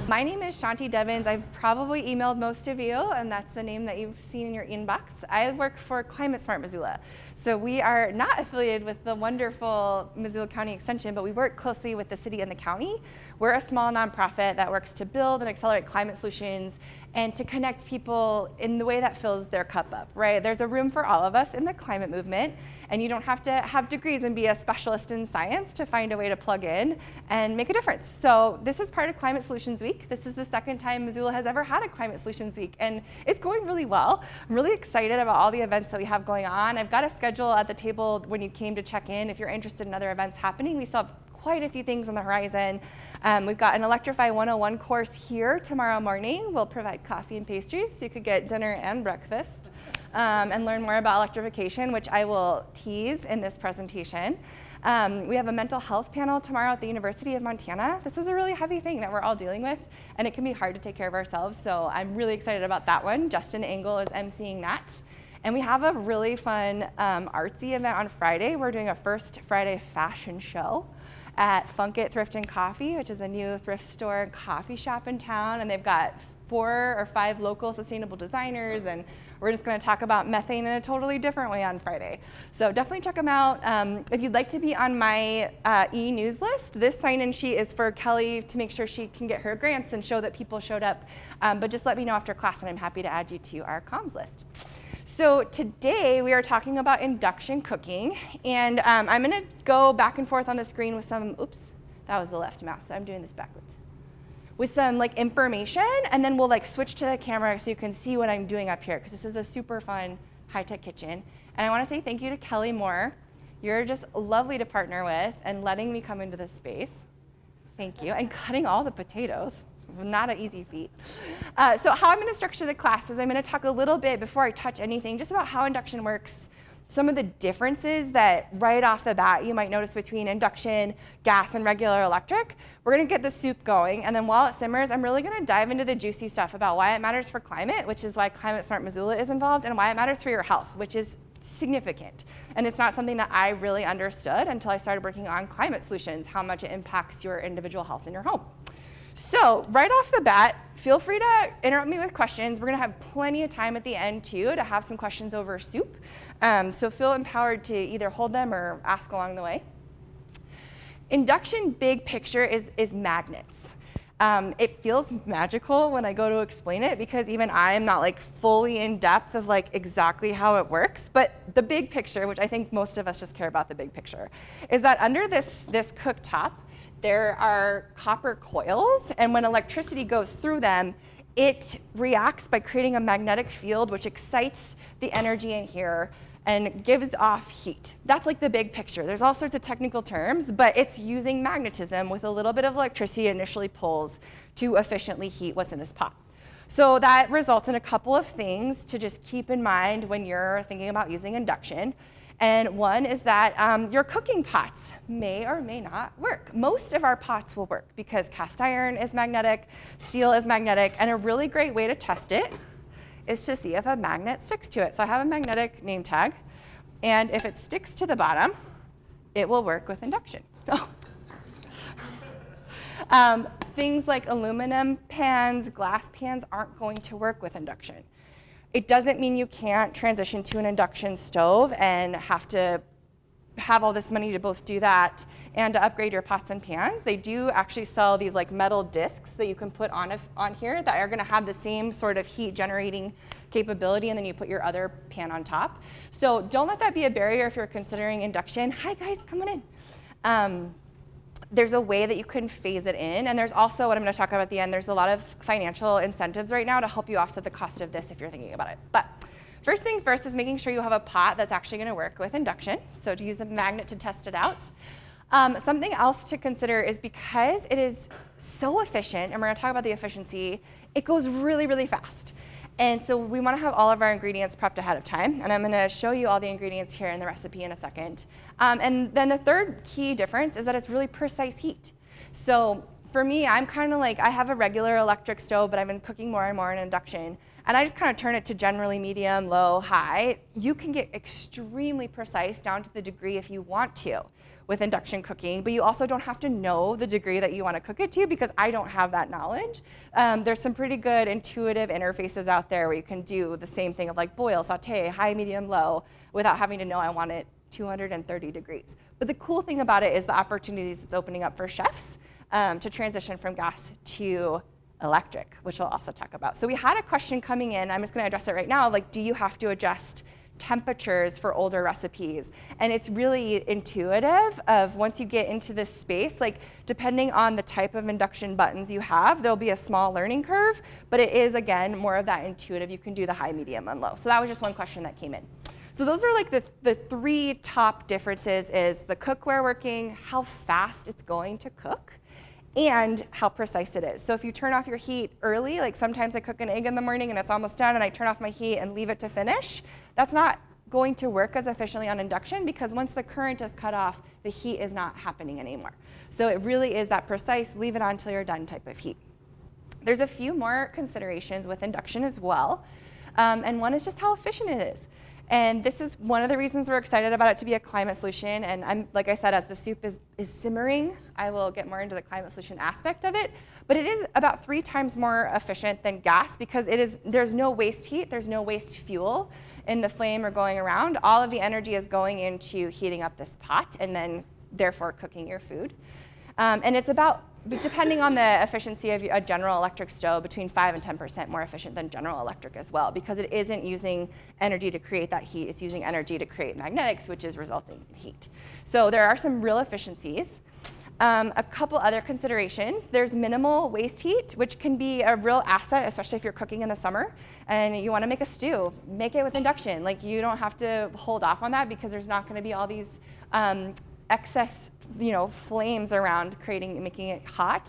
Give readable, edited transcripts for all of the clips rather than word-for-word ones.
My name is Shanti Devins. I've probably emailed most of you, and that's the name that you've seen in your inbox. I work for Climate Smart Missoula. So we are not affiliated with the wonderful Missoula County Extension, but we work closely with the city and the county. We're a small nonprofit that works to build and accelerate climate solutions and to connect people in the way that fills their cup up, right? There's a room for all of us in the climate movement, and you don't have to have degrees and be a specialist in science to find a way to plug in and make a difference. So this is part of Climate Solutions Week. This is the second time Missoula has ever had a Climate Solutions Week, and it's going really well. I'm really excited about all the events that we have going on. I've got a schedule at the table when you came to check in. If you're interested in other events happening, we still have quite a few things on the horizon. We've got an Electrify 101 course here tomorrow morning. We'll provide coffee and pastries so you could get dinner and breakfast and learn more about electrification, which I will tease in this presentation. We have a mental health panel tomorrow at the University of Montana. This is a really heavy thing that we're all dealing with, and it can be hard to take care of ourselves, so I'm really excited about that one. Justin Engel is emceeing that. And we have a really fun artsy event on Friday. We're doing a First Friday fashion show at Funkit Thrift and Coffee, which is a new thrift store and coffee shop in town. And they've got 4 or 5 local sustainable designers. And we're just going to talk about methane in a totally different way on Friday. So definitely check them out. If you'd like to be on my e-news list, this sign-in sheet is for Kelly to make sure she can get her grants and show that people showed up. But just let me know after class, and I'm happy to add you to our comms list. So today we are talking about induction cooking, and I'm going to go back and forth on the screen with some, oops, that was the left mouse, so I'm doing this backwards, with some information, and then we'll switch to the camera so you can see what I'm doing up here, because this is a super fun high-tech kitchen. And I want to say thank you to Kelly Moore. You're just lovely to partner with and letting me come into this space. Thank you, and cutting all the potatoes. Not an easy feat. So how I'm going to structure the class is I'm going to talk a little bit before I touch anything just about how induction works, some of the differences that right off the bat you might notice between induction, gas, and regular electric. We're going to get the soup going, and then while it simmers, I'm really going to dive into the juicy stuff about why it matters for climate, which is why Climate Smart Missoula is involved, and why it matters for your health, which is significant. And it's not something that I really understood until I started working on climate solutions, how much it impacts your individual health in your home. So right off the bat, feel free to interrupt me with questions. We're going to have plenty of time at the end, too, to have some questions over soup. So feel empowered to either hold them or ask along the way. Induction, big picture, is magnets. It feels magical when I go to explain it, because even I'm not fully in depth of exactly how it works. But the big picture, which I think most of us just care about the big picture, is that under this cooktop, there are copper coils, and when electricity goes through them, it reacts by creating a magnetic field, which excites the energy in here and gives off heat. That's the big picture. There's all sorts of technical terms, but it's using magnetism with a little bit of electricity initially pulls to efficiently heat what's in this pot. So that results in a couple of things to just keep in mind when you're thinking about using induction. And one is that your cooking pots may or may not work. Most of our pots will work because cast iron is magnetic, steel is magnetic, and a really great way to test it is to see if a magnet sticks to it. So I have a magnetic name tag, and if it sticks to the bottom, it will work with induction. Things like aluminum pans, glass pans aren't going to work with induction. It doesn't mean you can't transition to an induction stove and have to have all this money to both do that and to upgrade your pots and pans. They do actually sell these metal discs that you can put on here that are going to have the same sort of heat generating capability, and then you put your other pan on top. So don't let that be a barrier if you're considering induction. Hi guys, come on in. There's a way that you can phase it in, and there's also what I'm going to talk about at the end. There's a lot of financial incentives right now to help you offset the cost of this if you're thinking about it. But first thing first is making sure you have a pot that's actually going to work with induction, so to use a magnet to test it out. Something else to consider is because it is so efficient, and we're going to talk about the efficiency, it goes really, really fast. And so we want to have all of our ingredients prepped ahead of time, and I'm going to show you all the ingredients here in the recipe in a second. And then the third key difference is that it's really precise heat. So for me, I'm kind of I have a regular electric stove, but I've been cooking more and more in induction. and I just kind of turn it to generally medium, low, high, you can get extremely precise down to the degree if you want to with induction cooking, but you also don't have to know the degree that you want to cook it to, because I don't have that knowledge. There's some pretty good intuitive interfaces out there where you can do the same thing of like boil, saute, high, medium, low, without having to know I want it 230 degrees. But the cool thing about it is the opportunities it's opening up for chefs to transition from gas to electric, which we'll also talk about. So we had a question coming in, I'm just gonna address it right now, like, do you have to adjust temperatures for older recipes? And it's really intuitive of once you get into this space, like depending on the type of induction buttons you have, there'll be a small learning curve, but it is, again, more of that intuitive. You can do the high, medium, and low. So that was just one question that came in. So those are like the three top differences: is the cookware working, how fast it's going to cook, and how precise it is. So if you turn off your heat early, like sometimes I cook an egg in the morning and it's almost done and I turn off my heat and leave it to finish, that's not going to work as efficiently on induction, because once the current is cut off, the heat is not happening anymore. So it really is that precise, leave it on until you're done type of heat. There's a few more considerations with induction as well, and one is just how efficient it is. And this is one of the reasons we're excited about it to be a climate solution. And like I said, as the soup is simmering, I will get more into the climate solution aspect of it. But it is about 3 times more efficient than gas, because there's no waste heat, there's no waste fuel in the flame or going around. All of the energy is going into heating up this pot and then therefore cooking your food. And it's about, depending on the efficiency of a general electric stove, between 5 and 10% more efficient than General Electric as well, because it isn't using energy to create that heat, it's using energy to create magnetics, which is resulting in heat. So there are some real efficiencies. A couple other considerations: there's minimal waste heat, which can be a real asset, especially if you're cooking in the summer and you want to make a stew. Make it with induction. Like, you don't have to hold off on that, because there's not going to be all these excess, flames around making it hot.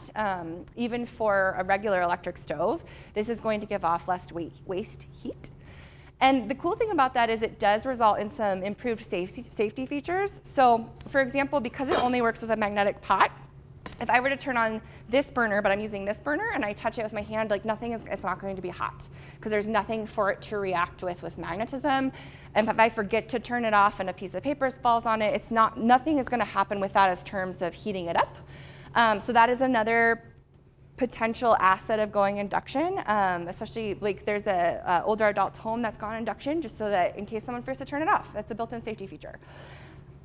Even for a regular electric stove, this is going to give off less waste heat. And the cool thing about that is it does result in some improved safety features. So, for example, because it only works with a magnetic pot, if I were to turn on this burner, but I'm using this burner, and I touch it with my hand, like it's not going to be hot, because there's nothing for it to react with magnetism. And if I forget to turn it off and a piece of paper falls on it, nothing is going to happen with that as terms of heating it up. So that is another potential asset of going induction, especially like there's a older adult's home that's gone induction, just so that in case someone forgets to turn it off, that's a built-in safety feature.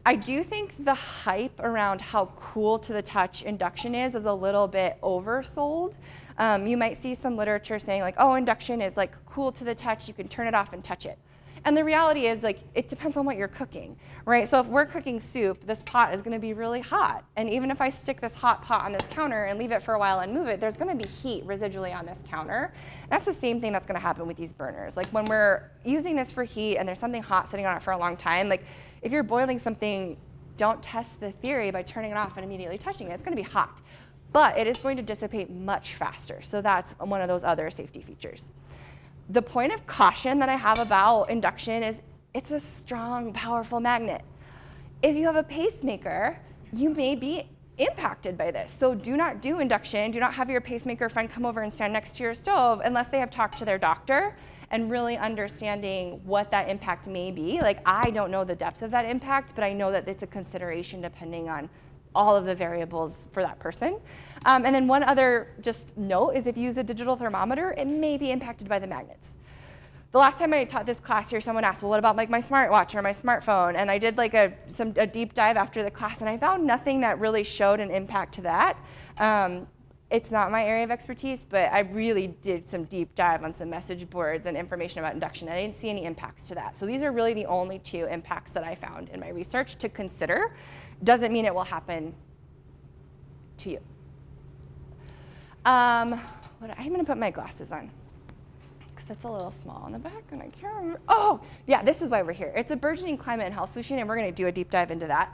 I do think the hype around how cool to the touch induction is a little bit oversold. You might see some literature saying like, oh, induction is like cool to the touch, you can turn it off and touch it. And the reality is, like, it depends on what you're cooking, right? So if we're cooking soup, this pot is going to be really hot. And even if I stick this hot pot on this counter and leave it for a while and move it, there's going to be heat residually on this counter. That's the same thing that's going to happen with these burners. Like, when we're using this for heat and there's something hot sitting on it for a long time, like if you're boiling something, don't test the theory by turning it off and immediately touching it. It's going to be hot. But it is going to dissipate much faster. So that's one of those other safety features. The point of caution that I have about induction is it's a strong, powerful magnet. If you have a pacemaker, you may be impacted by this. So do not do induction. Do not have your pacemaker friend come over and stand next to your stove unless they have talked to their doctor and really understanding what that impact may be. Like, I don't know the depth of that impact, but I know that it's a consideration depending on all of the variables for that person. And then one other just note is if you use a digital thermometer, it may be impacted by the magnets. The last time I taught this class here, someone asked, well, what about like my smartwatch or my smartphone? And I did like a deep dive after the class, and I found nothing that really showed an impact to that. It's not my area of expertise, but I really did some deep dive on some message boards and information about induction. I didn't see any impacts to that. So these are really the only 2 impacts that I found in my research to consider. Doesn't mean it will happen to you. I'm going to put my glasses on because it's a little small on the back and I can't remember. Oh, yeah, this is why we're here. It's a burgeoning climate and health solution, and we're going to do a deep dive into that.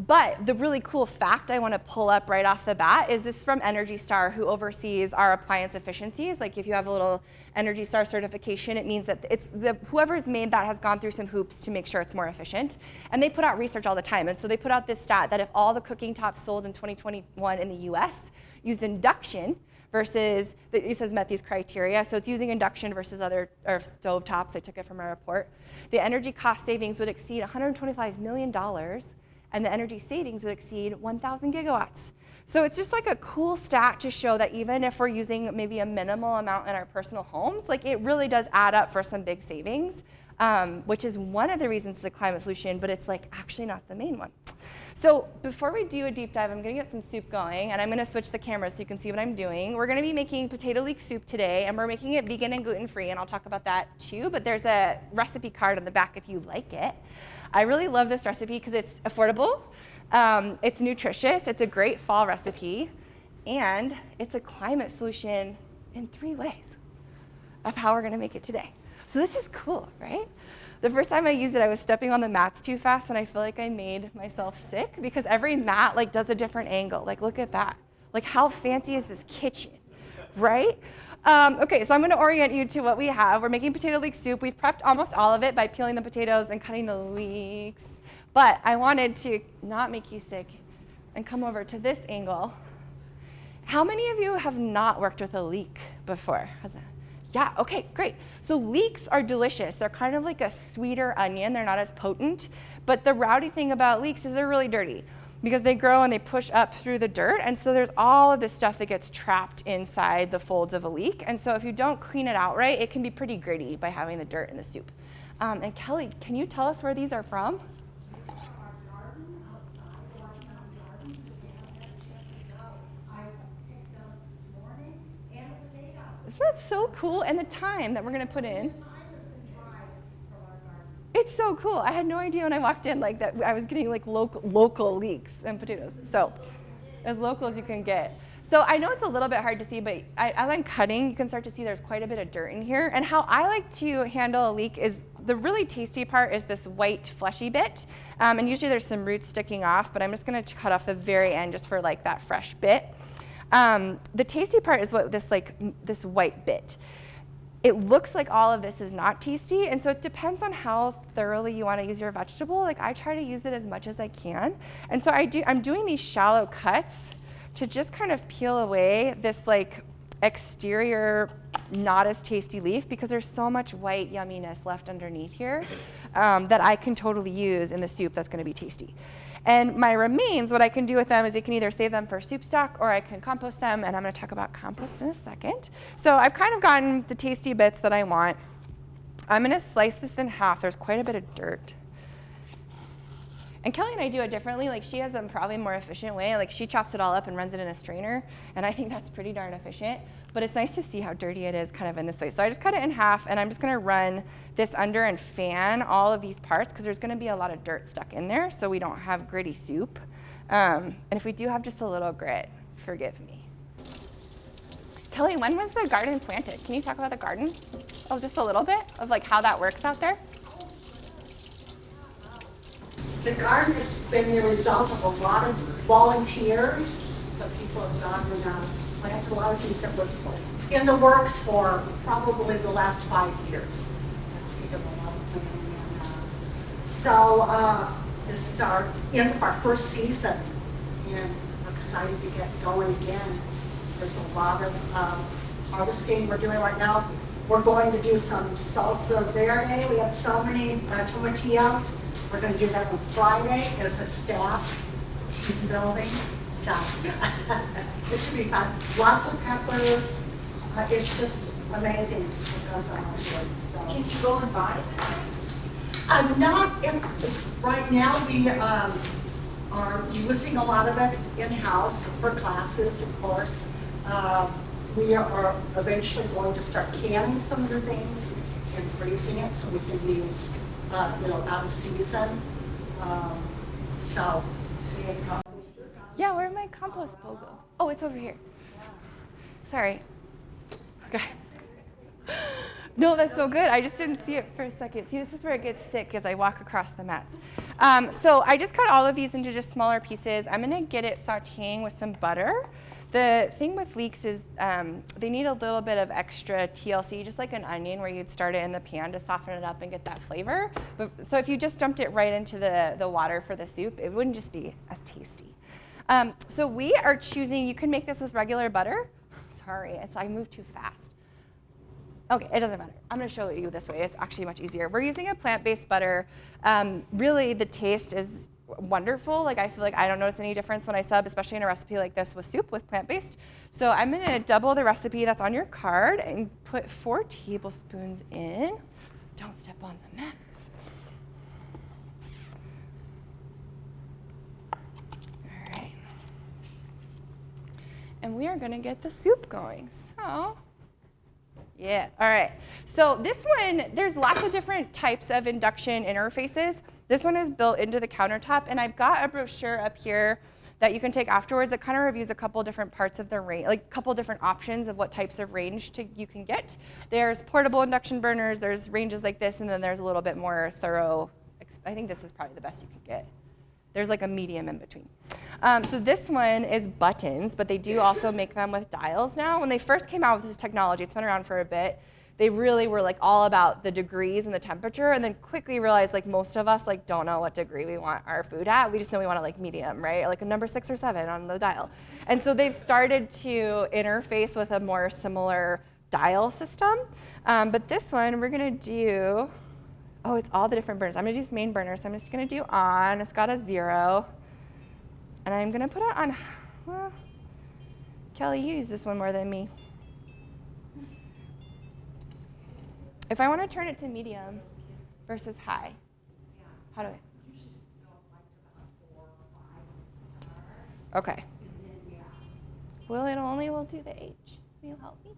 But the really cool fact I want to pull up right off the bat is this from Energy Star, who oversees our appliance efficiencies. Like, if you have a little Energy Star certification, it means that whoever's made that has gone through some hoops to make sure it's more efficient. And they put out research all the time. And so they put out this stat that if all the cooking tops sold in 2021 in the US used induction versus, it says met these criteria. So it's using induction versus other or stove tops. I took it from a report. The energy cost savings would exceed $125 million, and the energy savings would exceed 1,000 gigawatts. So it's just like a cool stat to show that even if we're using maybe a minimal amount in our personal homes, like it really does add up for some big savings, which is one of the reasons to the climate solution, but it's like actually not the main one. So before we do a deep dive, I'm gonna get some soup going, and I'm gonna switch the camera so you can see what I'm doing. We're gonna be making potato leek soup today, and we're making it vegan and gluten-free, and I'll talk about that too, but there's a recipe card on the back if you like it. I really love this recipe because it's affordable, it's nutritious, it's a great fall recipe, and it's a climate solution in 3 ways of how we're gonna make it today. So this is cool, right? The first time I used it, I was stepping on the mats too fast, and I feel like I made myself sick because every mat like does a different angle. Like, look at that. Like, how fancy is this kitchen, right? Okay, so I'm gonna orient you to what we have. We're making potato leek soup. We've prepped almost all of it by peeling the potatoes and cutting the leeks. But I wanted to not make you sick and come over to this angle. How many of you have not worked with a leek before? Yeah, okay, great. So leeks are delicious. They're kind of like a sweeter onion. They're not as potent. But the rowdy thing about leeks is they're really dirty because they grow and they push up through the dirt. And so there's all of this stuff that gets trapped inside the folds of a leek. And so if you don't clean it out right, it can be pretty gritty by having the dirt in the soup. And Kelly, can you tell us where these are from? That's so cool, and the thyme that we're gonna put in. It's so cool. I had no idea when I walked in like that I was getting like local leeks and potatoes. So as local as you can get. So I know it's a little bit hard to see, but as I'm cutting, you can start to see there's quite a bit of dirt in here. And how I like to handle a leek is the really tasty part is this white fleshy bit. And usually there's some roots sticking off, but I'm just gonna cut off the very end just for like that fresh bit. The tasty part is what this white bit. It looks like all of this is not tasty, and so it depends on how thoroughly you want to use your vegetable. Like I try to use it as much as I can, and so I'm doing these shallow cuts to just kind of peel away this like exterior not as tasty leaf because there's so much white yumminess left underneath here that I can totally use in the soup that's going to be tasty. And my remains, what I can do with them is you can either save them for soup stock or I can compost them, and I'm going to talk about compost in a second. So I've kind of gotten the tasty bits that I want. I'm going to slice this in half. There's quite a bit of dirt. And Kelly and I do it differently. Like she has a probably more efficient way. Like she chops it all up and runs it in a strainer, and I think that's pretty darn efficient. But it's nice to see how dirty it is kind of in this way. So I just cut it in half, and I'm just going to run this under and fan all of these parts because there's going to be a lot of dirt stuck in there so we don't have gritty soup. And if we do have just a little grit, forgive me. Kelly, when was the garden planted? Can you talk about the garden? Oh, just a little bit of like how that works out there? The garden has been the result of a lot of volunteers. So people have gone and planted a lot of things that was in the works for probably the last 5 years. Let's take a lot of planting. So this is our end of our first season, and we're excited to get going again. There's a lot of harvesting we're doing right now. We're going to do some salsa verde. We have so many tomatillos. We're going to do that on Friday as a staff building. So it should be fun. Lots of peppers. It's just amazing what goes on here. So. Can you go and buy it? I'm not, right now we are using a lot of it in-house for classes, of course. We are eventually going to start canning some of the things and freezing it so we can use, out of season. So we have compost. Yeah, where'd my compost bowl go? Oh, it's over here. Sorry. Okay. No, that's so good. I just didn't see it for a second. See, this is where it gets sick as I walk across the mats. So I just cut all of these into just smaller pieces. I'm gonna get it sauteing with some butter. The thing with leeks is they need a little bit of extra TLC, just like an onion where you'd start it in the pan to soften it up and get that flavor. So if you just dumped it right into the water for the soup, it wouldn't just be as tasty. So we are choosing, you can make this with regular butter. sorry, I moved too fast. Okay, it doesn't matter. I'm gonna show you this way. It's actually much easier. We're using a plant-based butter. Really, the taste is wonderful. Like, I feel like I don't notice any difference when I sub, especially in a recipe like this with soup with plant-based. So I'm gonna double the recipe that's on your card and put 4 tablespoons in. Don't step on the mess. All right. And we are gonna get the soup going. So, yeah, all right. So this one, there's lots of different types of induction interfaces. This one is built into the countertop, and I've got a brochure up here that you can take afterwards that kind of reviews a couple different parts of the range, like a couple different options of what types of range you can get. There's portable induction burners, there's ranges like this, and then there's a little bit more thorough, I think this is probably the best you could get. There's like a medium in between. So this one is buttons, but they do also make them with dials now. When they first came out with this technology, it's been around for a bit, they really were like all about the degrees and the temperature, and then quickly realized like most of us like don't know what degree we want our food at. We just know we want it like medium, right? Or like a number 6 or 7 on the dial. And so they've started to interface with a more similar dial system. But this one we're gonna do, oh, it's all the different burners. I'm gonna do this main burner, so I'm just gonna do on. It's got a 0. And I'm gonna put it on, well, Kelly, you use this one more than me. If I want to turn it to medium versus high, how do I? Okay. Well, it only will do the H. Will you help me?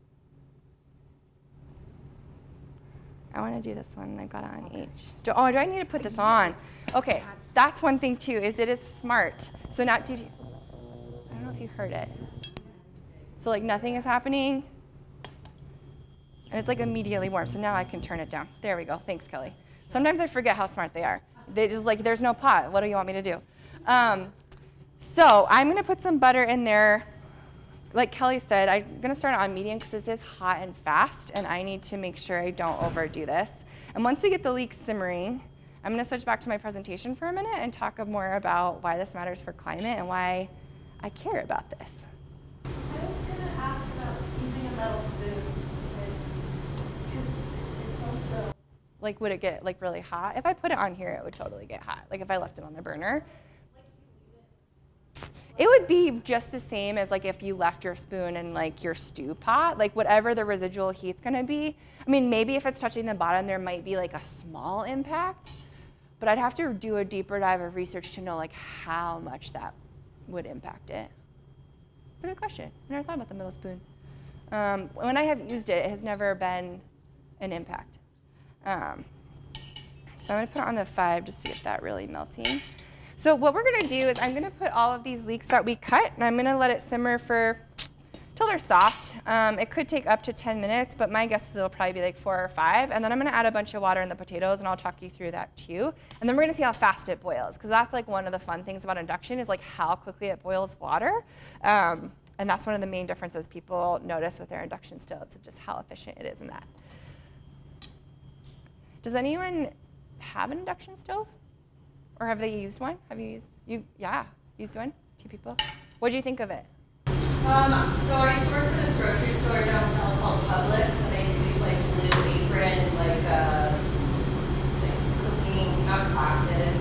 I want to do this one. I got it on H. Do I need to put this on? Okay, that's one thing too, is it is smart. So now, I don't know if you heard it. So like nothing is happening. And it's like immediately warm, so now I can turn it down. There we go, thanks Kelly. Sometimes I forget how smart they are. They just like, there's no pot, what do you want me to do? So I'm gonna put some butter in there. Like Kelly said, I'm gonna start on medium because this is hot and fast, and I need to make sure I don't overdo this. And once we get the leek simmering, I'm gonna switch back to my presentation for a minute and talk more about why this matters for climate and why I care about this. I was gonna ask about using a metal spoon. Like, would it get like really hot? If I put it on here, it would totally get hot. Like if I left it on the burner. It would be just the same as like if you left your spoon in like your stew pot, like whatever the residual heat's gonna be. I mean, maybe if it's touching the bottom, there might be like a small impact, but I'd have to do a deeper dive of research to know like how much that would impact it. It's a good question. I never thought about the metal spoon. When I have used it, it has never been an impact. So I'm gonna put it on the 5 just to get that really melting. So what we're gonna do is I'm gonna put all of these leeks that we cut, and I'm gonna let it simmer till they're soft. It could take up to 10 minutes, but my guess is it'll probably be like 4 or 5. And then I'm gonna add a bunch of water in the potatoes, and I'll talk you through that too. And then we're gonna see how fast it boils, because that's like one of the fun things about induction is like how quickly it boils water. And that's one of the main differences people notice with their induction stoves, of just how efficient it is in that. Does anyone have an induction stove? Or have they used one? Have you used one? 2 people? What do you think of it? So I used to work for this grocery store down south called Publix, and they do these like blue apron, like cooking, not classes,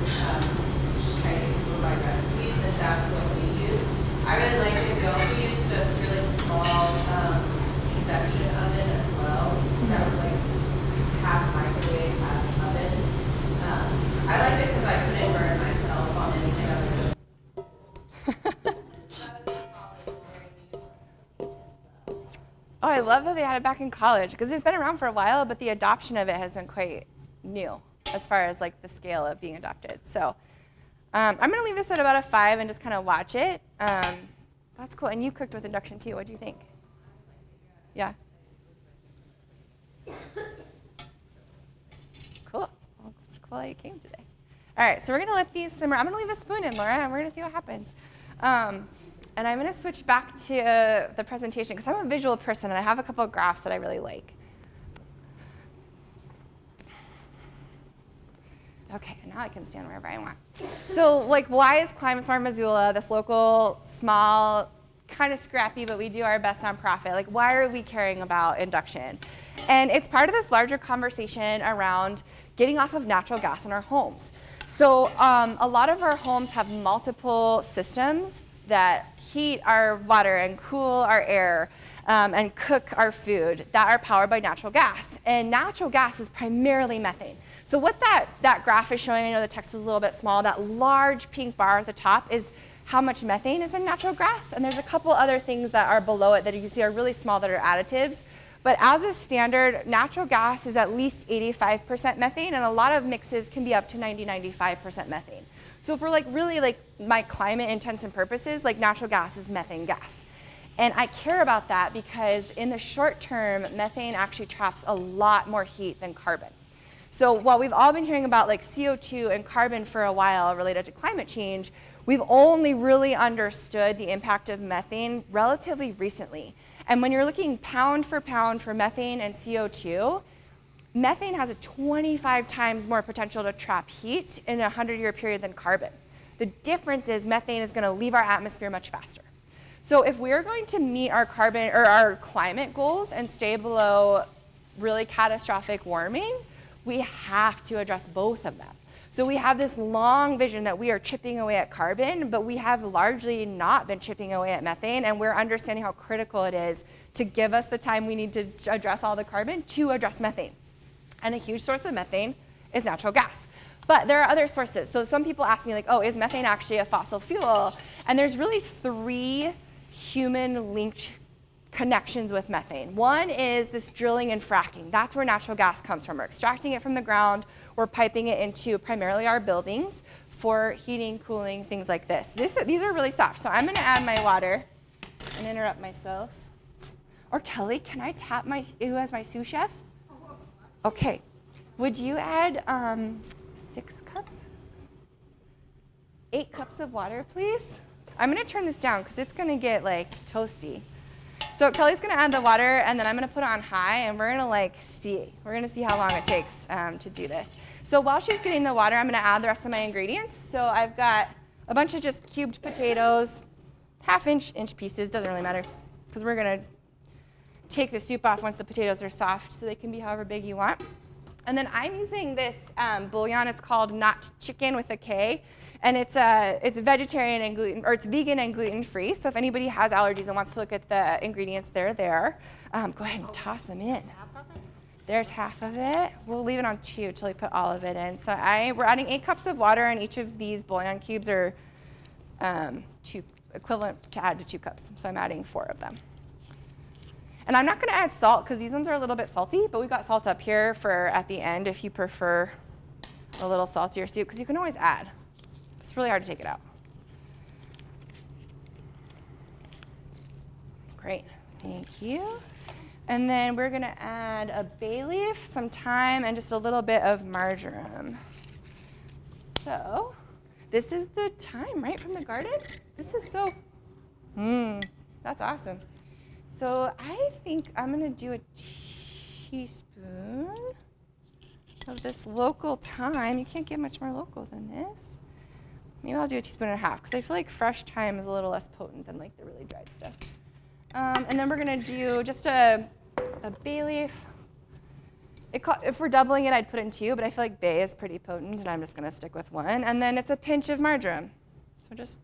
just trying to get people to buy recipes, and that's what we use. I really liked it. We also used a really small induction oven as well. That was like half microwave, half oven. I liked it because I couldn't burn myself on anything other than. Oh, I love that they had it back in college, because it's been around for a while, but the adoption of it has been quite new as far as like the scale of being adopted. So I'm gonna leave this at about a 5 and just kind of watch it. That's cool. And you cooked with induction too. What do you think? Yeah. Cool. Well, it's cool that you came today. All right, so we're gonna let these simmer. I'm gonna leave the spoon in, Laura, and we're gonna see what happens. And I'm gonna switch back to the presentation, because I'm a visual person and I have a couple of graphs that I really like. Okay, now I can stand wherever I want. So like, why is Climate Smart Missoula, this local, small, kind of scrappy, but we do our best nonprofit. Like, why are we caring about induction? And it's part of this larger conversation around getting off of natural gas in our homes. So a lot of our homes have multiple systems that heat our water and cool our air and cook our food that are powered by natural gas. And natural gas is primarily methane. So what that graph is showing, I know the text is a little bit small, that large pink bar at the top is how much methane is in natural gas. And there's a couple other things that are below it that you see are really small that are additives. But as a standard, natural gas is at least 85% methane, and a lot of mixes can be up to 90-95% methane. So for really my climate intents and purposes, like natural gas is methane gas. And I care about that because in the short term, methane actually traps a lot more heat than carbon. So while we've all been hearing about like CO2 and carbon for a while related to climate change, we've only really understood the impact of methane relatively recently. And when you're looking pound for methane and CO2, methane has a 25 times more potential to trap heat in a 100-year period than carbon. The difference is methane is going to leave our atmosphere much faster. So if we're going to meet our carbon or our climate goals and stay below really catastrophic warming, we have to address both of them. So we have this long vision that we are chipping away at carbon, but we have largely not been chipping away at methane, and we're understanding how critical it is to give us the time we need to address all the carbon to address methane. And a huge source of methane is natural gas. But there are other sources. So some people ask me, like, oh, is methane actually a fossil fuel? And there's really 3 human-linked connections with methane. One is this drilling and fracking. That's where natural gas comes from. We're extracting it from the ground. We're piping it into primarily our buildings for heating, cooling, things like this. These are really soft. So I'm going to add my water and interrupt myself. Or Kelly, can I tap who has my sous chef? Okay. Would you add 6 cups? 8 cups of water, please? I'm going to turn this down because it's going to get like toasty. So Kelly's going to add the water, and then I'm going to put it on high, and we're going to see. We're going to see how long it takes to do this. So while she's getting the water, I'm going to add the rest of my ingredients. So I've got a bunch of just cubed potatoes, half-inch pieces, doesn't really matter, because we're going to take the soup off once the potatoes are soft, so they can be however big you want. And then I'm using this bouillon. It's called Not Chicken with a K. And it's vegetarian and gluten, or it's vegan and gluten-free. So if anybody has allergies and wants to look at the ingredients, they're there. Go ahead and toss them in. There's half of it. We'll leave it on 2 until we put all of it in. So we're adding 8 cups of water, and each of these bouillon cubes are equivalent to add to 2 cups. So I'm adding 4 of them. And I'm not going to add salt because these ones are a little bit salty, but we've got salt up here for at the end if you prefer a little saltier soup, because you can always add. It's really hard to take it out. Great, thank you. And then we're going to add a bay leaf, some thyme, and just a little bit of marjoram. So this is the thyme, right, from the garden? This is so, that's awesome. So I think I'm going to do a teaspoon of this local thyme. You can't get much more local than this. Maybe I'll do a teaspoon and a half, because I feel like fresh thyme is a little less potent than like the really dried stuff. And then we're going to do just a bay leaf. If we're doubling it, I'd put it in 2, but I feel like bay is pretty potent, and I'm just going to stick with 1. And then it's a pinch of marjoram. So just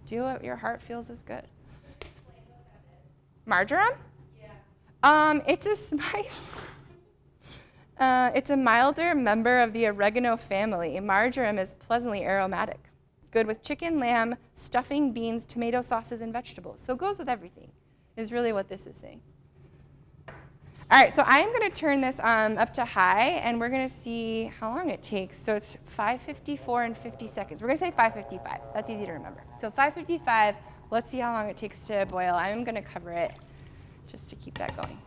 do what your heart feels is good. Marjoram? Yeah. It's a spice. It's a milder member of the oregano family. Marjoram is pleasantly aromatic. Good with chicken, lamb, stuffing, beans, tomato sauces, and vegetables. So it goes with everything, is really what this is saying. All right, so I'm going to turn this up to high, and we're going to see how long it takes. So it's 5:54 and 50 seconds. We're going to say 5:55. That's easy to remember. So 5:55, let's see how long it takes to boil. I'm going to cover it just to keep that going.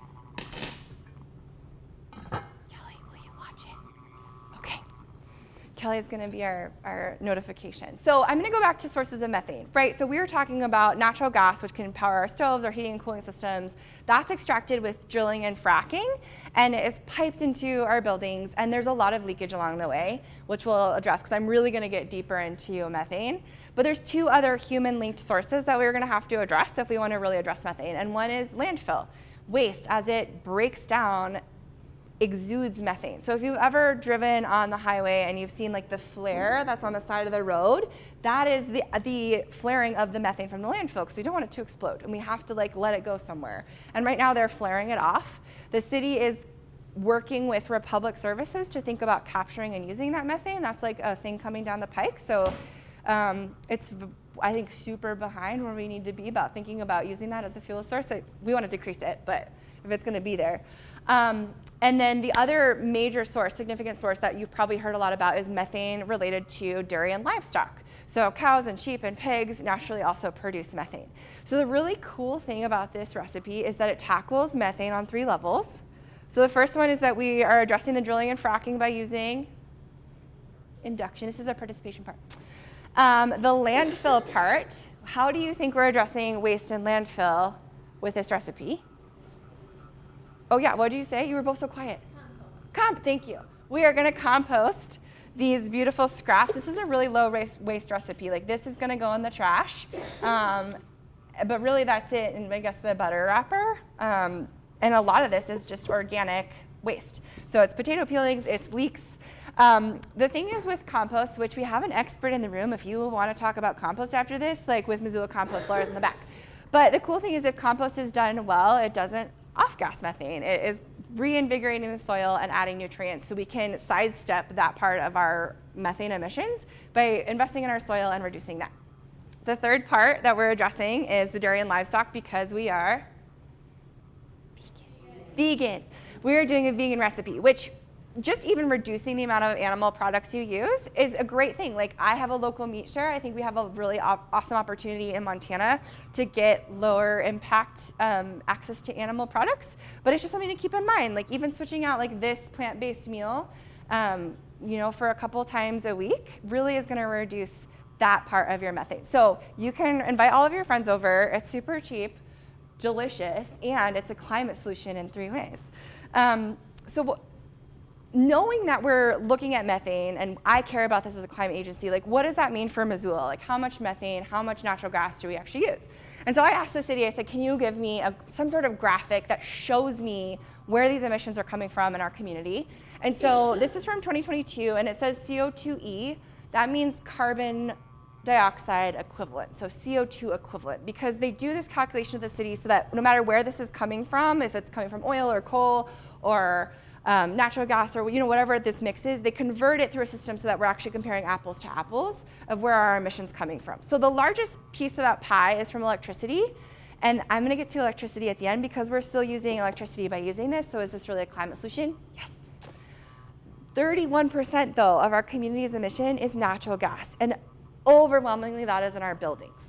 Kelly is going to be our notification. So I'm going to go back to sources of methane, right? So we were talking about natural gas, which can power our stoves, our heating and cooling systems. That's extracted with drilling and fracking, and it is piped into our buildings, and there's a lot of leakage along the way, which we'll address, because I'm really going to get deeper into methane. But there's two other human-linked sources that we're going to have to address if we want to really address methane. And one is landfill. Waste, as it breaks down, exudes methane. So if you've ever driven on the highway and you've seen like the flare that's on the side of the road, that is the flaring of the methane from the landfill, because we don't want it to explode and we have to like let it go somewhere. And right now they're flaring it off. The city is working with Republic Services to think about capturing and using that methane. That's like a thing coming down the pike. So it's, I think, super behind where we need to be about thinking about using that as a fuel source. We want to decrease it, but if it's going to be there. And then the other major source, significant source that you've probably heard a lot about is methane related to dairy and livestock. So cows and sheep and pigs naturally also produce methane. So the really cool thing about this recipe is that it tackles methane on 3 levels. So the first one is that we are addressing the drilling and fracking by using induction. This is our participation part. The landfill part, how do you think we're addressing waste and landfill with this recipe? Oh yeah, what did you say? You were both so quiet. Thank you. We are going to compost these beautiful scraps. This is a really low waste recipe. Like, this is going to go in the trash, but really that's it. And I guess the butter wrapper, and a lot of this is just organic waste. So it's potato peelings, it's leeks. The thing is with compost, which we have an expert in the room if you want to talk about compost after this, like with Missoula Compost, Laura's in the back. But the cool thing is if compost is done well, it doesn't off-gas methane. It is reinvigorating the soil and adding nutrients, so we can sidestep that part of our methane emissions by investing in our soil and reducing that. The third part that we're addressing is the dairy and livestock, because we are vegan. We are doing a vegan recipe, which just even reducing the amount of animal products you use is a great thing. Like, I have a local meat share. I think we have a really awesome opportunity in Montana to get lower impact access to animal products. But it's just something to keep in mind. Like, even switching out like this plant-based meal, for a couple times a week really is going to reduce that part of your methane. So you can invite all of your friends over. It's super cheap, delicious, and it's a climate solution in 3 ways. Knowing that we're looking at methane, and I care about this as a climate agency, like, what does that mean for Missoula? Like, how much methane, how much natural gas do we actually use? And so I asked the city, I said, can you give me some sort of graphic that shows me where these emissions are coming from in our community? And so this is from 2022, and it says CO2e. That means carbon dioxide equivalent, so CO2 equivalent, because they do this calculation of the city so that no matter where this is coming from, if it's coming from oil or coal or natural gas or whatever this mix is, they convert it through a system so that we're actually comparing apples to apples of where are our emissions coming from. So the largest piece of that pie is from electricity, and I'm going to get to electricity at the end because we're still using electricity by using this. So is this really a climate solution? Yes. 31% though of our community's emission is natural gas, and overwhelmingly that is in our buildings.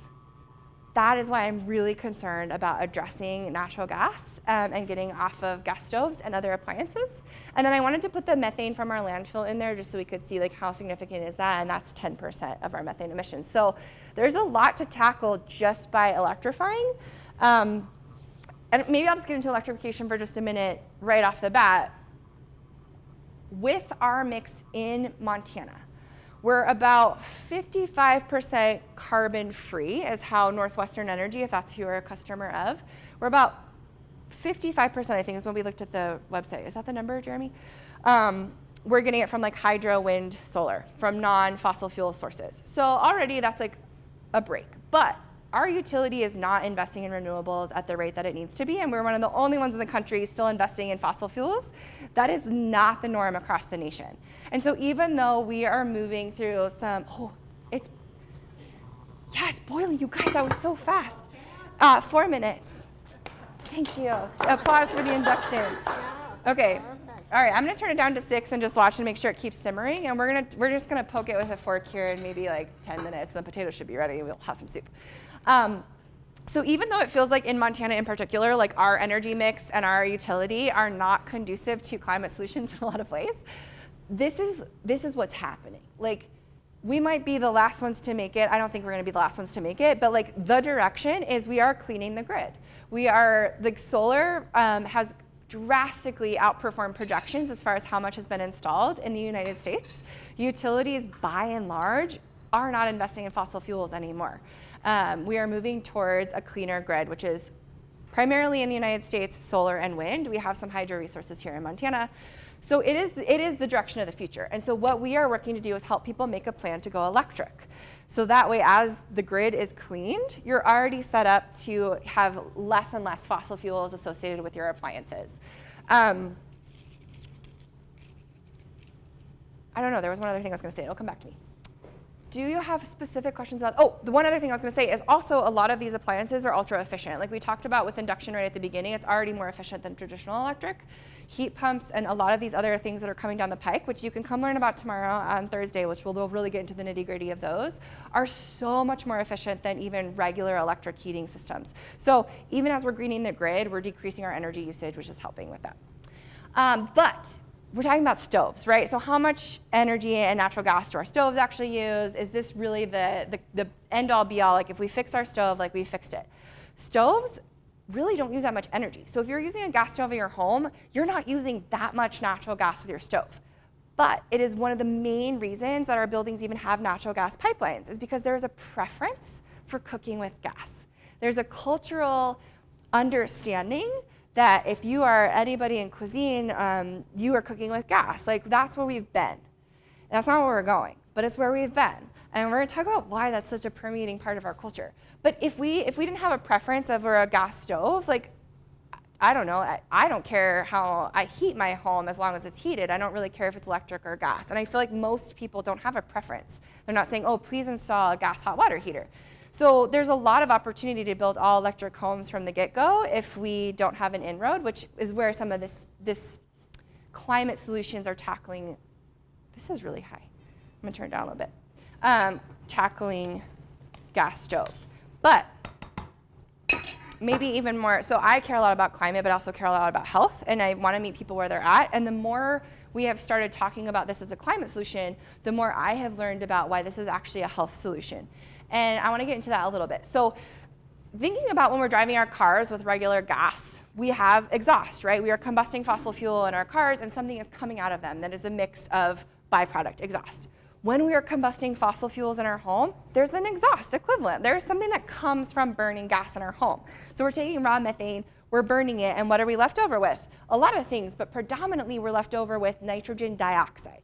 That is why I'm really concerned about addressing natural gas and getting off of gas stoves and other appliances. And then I wanted to put the methane from our landfill in there just so we could see like how significant is that, and that's 10% of our methane emissions. So there's a lot to tackle just by electrifying. And maybe I'll just get into electrification for just a minute right off the bat. With our mix in Montana, we're about 55% carbon free is how Northwestern Energy, if that's who you're a customer of, we're about 55%, I think, is when we looked at the website. Is that the number, Jeremy? We're getting it from like hydro, wind, solar, from non-fossil fuel sources. So already that's like a break. But our utility is not investing in renewables at the rate that it needs to be, and we're one of the only ones in the country still investing in fossil fuels. That is not the norm across the nation. And so even though we are moving through some, it's boiling, you guys, that was so fast. 4 minutes. Thank you. Applause for the induction. Okay. All right, I'm gonna turn it down to 6 and just watch and make sure it keeps simmering. And we're just gonna poke it with a fork here in maybe like 10 minutes. The potatoes should be ready and we'll have some soup. So even though it feels like in Montana in particular, like our energy mix and our utility are not conducive to climate solutions in a lot of ways, this is what's happening. Like, we might be the last ones to make it. I don't think we're gonna be the last ones to make it, but like the direction is we are cleaning the grid. Solar has drastically outperformed projections as far as how much has been installed in the United States. Utilities, by and large, are not investing in fossil fuels anymore. We are moving towards a cleaner grid, which is primarily in the United States, solar and wind. We have some hydro resources here in Montana. So it is the direction of the future. And so what we are working to do is help people make a plan to go electric. So that way, as the grid is cleaned, you're already set up to have less and less fossil fuels associated with your appliances. I don't know, there was one other thing I was gonna say, it'll come back to me. Do you have specific questions about, oh, the one other thing I was gonna say is also a lot of these appliances are ultra efficient. Like we talked about with induction right at the beginning, it's already more efficient than traditional electric. Heat pumps and a lot of these other things that are coming down the pike, which you can come learn about tomorrow on Thursday, which we'll really get into the nitty gritty of those, are so much more efficient than even regular electric heating systems. So even as we're greening the grid, we're decreasing our energy usage, which is helping with that. But we're talking about stoves, right? So how much energy and natural gas do our stoves actually use? Is this really the end all be all? Like if we fix our stove, like we fixed it. Stoves really don't use that much energy. So if you're using a gas stove in your home, you're not using that much natural gas with your stove. But it is one of the main reasons that our buildings even have natural gas pipelines, is because there's a preference for cooking with gas. There's a cultural understanding that if you are anybody in cuisine, you are cooking with gas. Like that's where we've been. And that's not where we're going, but it's where we've been. And we're gonna talk about why that's such a permeating part of our culture. But if we didn't have a preference over a gas stove, like, I don't know, I don't care how I heat my home as long as it's heated. I don't really care if it's electric or gas. And I feel like most people don't have a preference. They're not saying, oh, please install a gas hot water heater. So there's a lot of opportunity to build all electric homes from the get-go if we don't have an inroad, which is where some of this climate solutions are tackling. This is really high. I'm gonna turn it down a little bit. Tackling gas stoves. But maybe even more, so I care a lot about climate, but also care a lot about health, and I wanna meet people where they're at. And the more we have started talking about this as a climate solution, the more I have learned about why this is actually a health solution. And I want to get into that a little bit. So thinking about when we're driving our cars with regular gas, we have exhaust, right? We are combusting fossil fuel in our cars and something is coming out of them that is a mix of byproduct, exhaust. When we are combusting fossil fuels in our home, there's an exhaust equivalent. There's something that comes from burning gas in our home. So we're taking raw methane, we're burning it, and what are we left over with? A lot of things, but predominantly we're left over with nitrogen dioxide.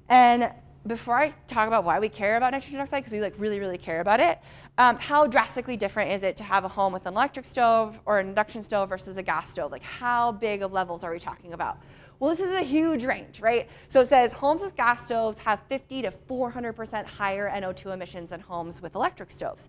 And before I talk about why we care about nitrogen dioxide, because we like really care about it, how drastically different is it to have a home with an electric stove or an induction stove versus a gas stove? Like how big of levels are we talking about? Well, this is a huge range, right? So it says homes with gas stoves have 50 to 400% higher NO2 emissions than homes with electric stoves.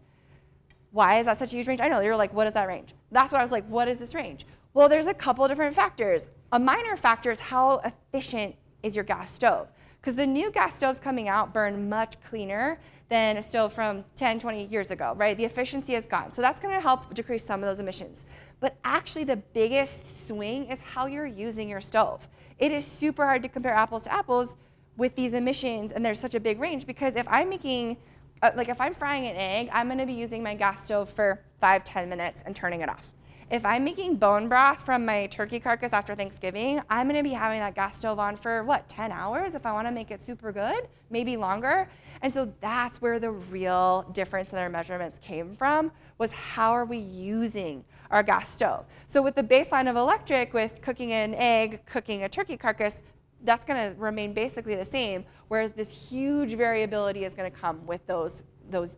Why is that such a huge range? I know, you're like, what is that range? That's what I was like, what is this range? Well, there's a couple different factors. A minor factor is how efficient is your gas stove? Because the new gas stoves coming out burn much cleaner than a stove from 10, 20 years ago, right? The efficiency has gone. So that's gonna help decrease some of those emissions. But actually the biggest swing is how you're using your stove. It is super hard to compare apples to apples with these emissions, and there's such a big range, because if I'm making, if I'm frying an egg, I'm gonna be using my gas stove for 5-10 minutes and turning it off. If I'm making bone broth from my turkey carcass after Thanksgiving, I'm gonna be having that gas stove on for, 10 hours if I wanna make it super good, maybe longer. And so that's where the real difference in our measurements came from, was how are we using our gas stove? So with the baseline of electric, with cooking an egg, cooking a turkey carcass, that's gonna remain basically the same, whereas this huge variability is gonna come with those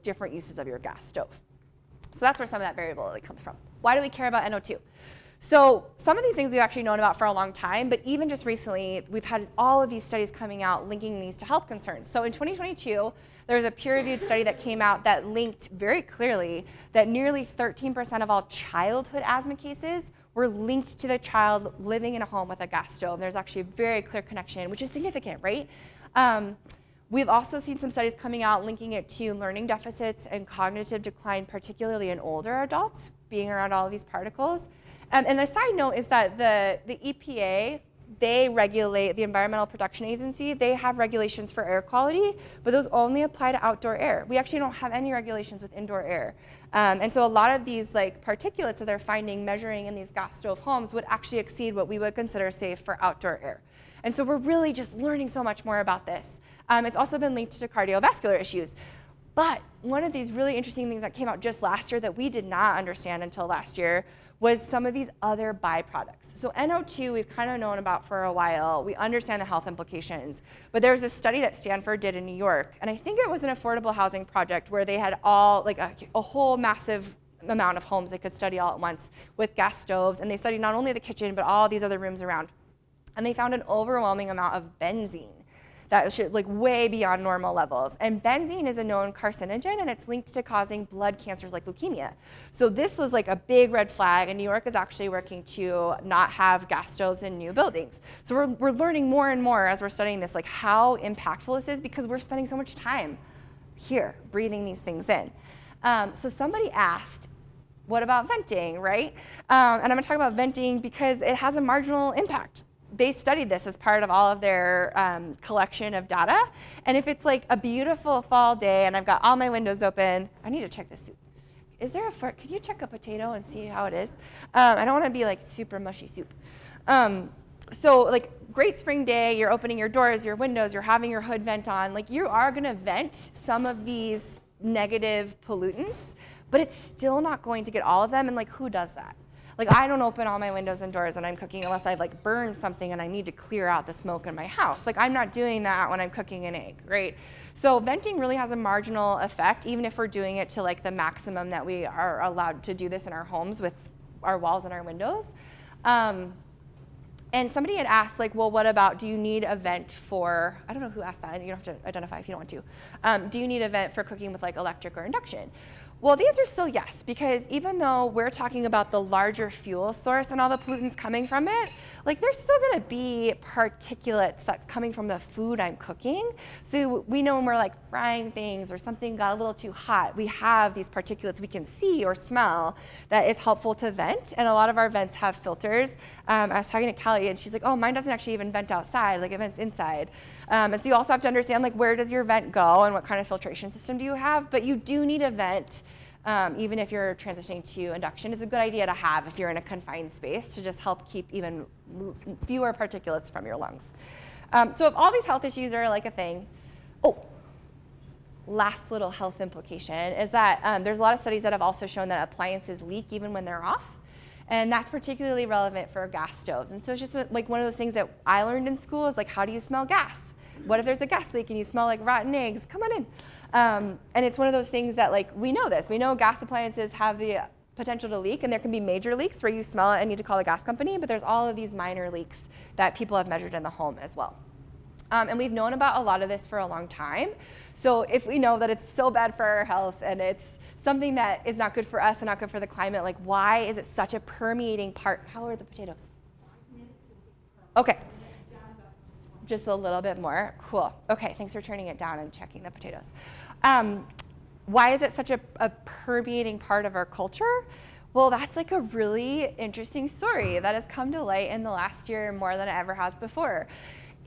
different uses of your gas stove. So that's where some of that variability comes from. Why do we care about NO2? So some of these things we've actually known about for a long time, but even just recently, we've had all of these studies coming out linking these to health concerns. So in 2022, there was a peer-reviewed study that came out that linked very clearly that nearly 13% of all childhood asthma cases were linked to the child living in a home with a gas stove. There's actually a very clear connection, which is significant, right? We've also seen some studies coming out linking it to learning deficits and cognitive decline, particularly in older adults, being around all of these particles. And a side note is that the EPA, they regulate, the Environmental Protection Agency, they have regulations for air quality, but those only apply to outdoor air. We actually don't have any regulations with indoor air. And so a lot of these particulates that they're finding measuring in these gas stove homes would actually exceed what we would consider safe for outdoor air. And so we're really just learning so much more about this. It's also been linked to cardiovascular issues. But one of these really interesting things that came out just last year that we did not understand until last year was some of these other byproducts. So NO2 we've kind of known about for a while. We understand the health implications. But there was a study that Stanford did in New York, and I think it was an affordable housing project where they had all, like a whole massive amount of homes they could study all at once with gas stoves, and they studied not only the kitchen, but all these other rooms around. And they found an overwhelming amount of benzene that was like way beyond normal levels. And benzene is a known carcinogen, and it's linked to causing blood cancers like leukemia. So this was like a big red flag, and New York is actually working to not have gas stoves in new buildings. So we're learning more and more as we're studying this, like how impactful this is, because we're spending so much time here breathing these things in. So somebody asked, what about venting, right? And I'm gonna talk about venting because it has a marginal impact. They studied this as part of all of their collection of data. And if it's like a beautiful fall day and I've got all my windows open, I need to check this soup. Is there could you check a potato and see how it is? I don't want to be like super mushy soup. So like great spring day, you're opening your doors, your windows, you're having your hood vent on. Like you are going to vent some of these negative pollutants, but it's still not going to get all of them. And like who does that? Like I don't open all my windows and doors when I'm cooking unless I've like burned something and I need to clear out the smoke in my house. Like I'm not doing that when I'm cooking an egg, right? So venting really has a marginal effect, even if we're doing it to like the maximum that we are allowed to do this in our homes with our walls and our windows. And somebody had asked, like, well, what about, do you need a vent for, I don't know who asked that, you don't have to identify if you don't want to. Do you need a vent for cooking with like electric or induction? Well, the answer is still yes, because even though we're talking about the larger fuel source and all the pollutants coming from it, like there's still going to be particulates that's coming from the food I'm cooking. So we know when we're like frying things or something got a little too hot, we have these particulates we can see or smell that is helpful to vent. And a lot of our vents have filters. I was talking to Kelly and she's like, oh, mine doesn't actually even vent outside, like it vents inside. And so you also have to understand like where does your vent go and what kind of filtration system do you have, but you do need a vent. Even if you're transitioning to induction, it's a good idea to have if you're in a confined space to just help keep even fewer particulates from your lungs. So if all these health issues are like a thing, last little health implication is that there's a lot of studies that have also shown that appliances leak even when they're off. And that's particularly relevant for gas stoves. And so it's just like one of those things that I learned in school is like, how do you smell gas? What if there's a gas leak and you smell like rotten eggs? Come on in. And it's one of those things that like, we know this. We know gas appliances have the potential to leak, and there can be major leaks where you smell it and need to call the gas company, but there's all of these minor leaks that people have measured in the home as well. And we've known about a lot of this for a long time. So if we know that it's so bad for our health and it's something that is not good for us and not good for the climate, like why is it such a permeating part? How are the potatoes? Okay. Just a little bit more. Cool. Okay, thanks for turning it down and checking the potatoes. Why is it such a permeating part of our culture? Well, that's like a really interesting story that has come to light in the last year more than it ever has before.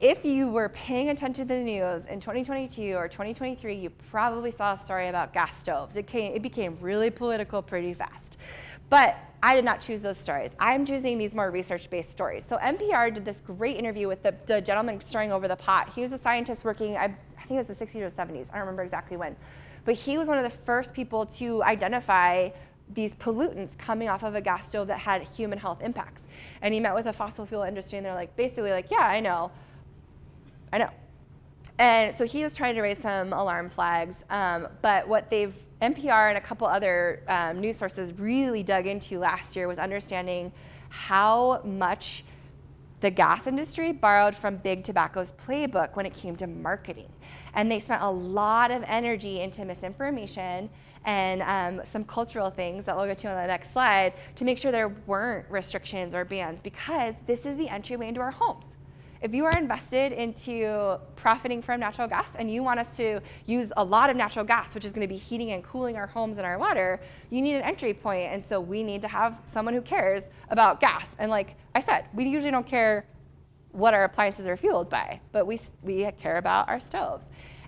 If you were paying attention to the news in 2022 or 2023, you probably saw a story about gas stoves. It became really political pretty fast. But I did not choose those stories. I'm choosing these more research-based stories. So NPR did this great interview with the gentleman stirring over the pot. He was a scientist working, I think it was the 60s or 70s. I don't remember exactly when. But he was one of the first people to identify these pollutants coming off of a gas stove that had human health impacts. And he met with the fossil fuel industry, and they're like, basically like, yeah, I know. And so he was trying to raise some alarm flags. But what NPR and a couple other news sources really dug into last year was understanding how much the gas industry borrowed from Big Tobacco's playbook when it came to marketing. And they spent a lot of energy into misinformation and some cultural things that we'll go to on the next slide to make sure there weren't restrictions or bans, because this is the entryway into our homes. If you are invested into profiting from natural gas and you want us to use a lot of natural gas, which is going to be heating and cooling our homes and our water, you need an entry point. And so we need to have someone who cares about gas. And like I said, we usually don't care what our appliances are fueled by, but we care about our stoves.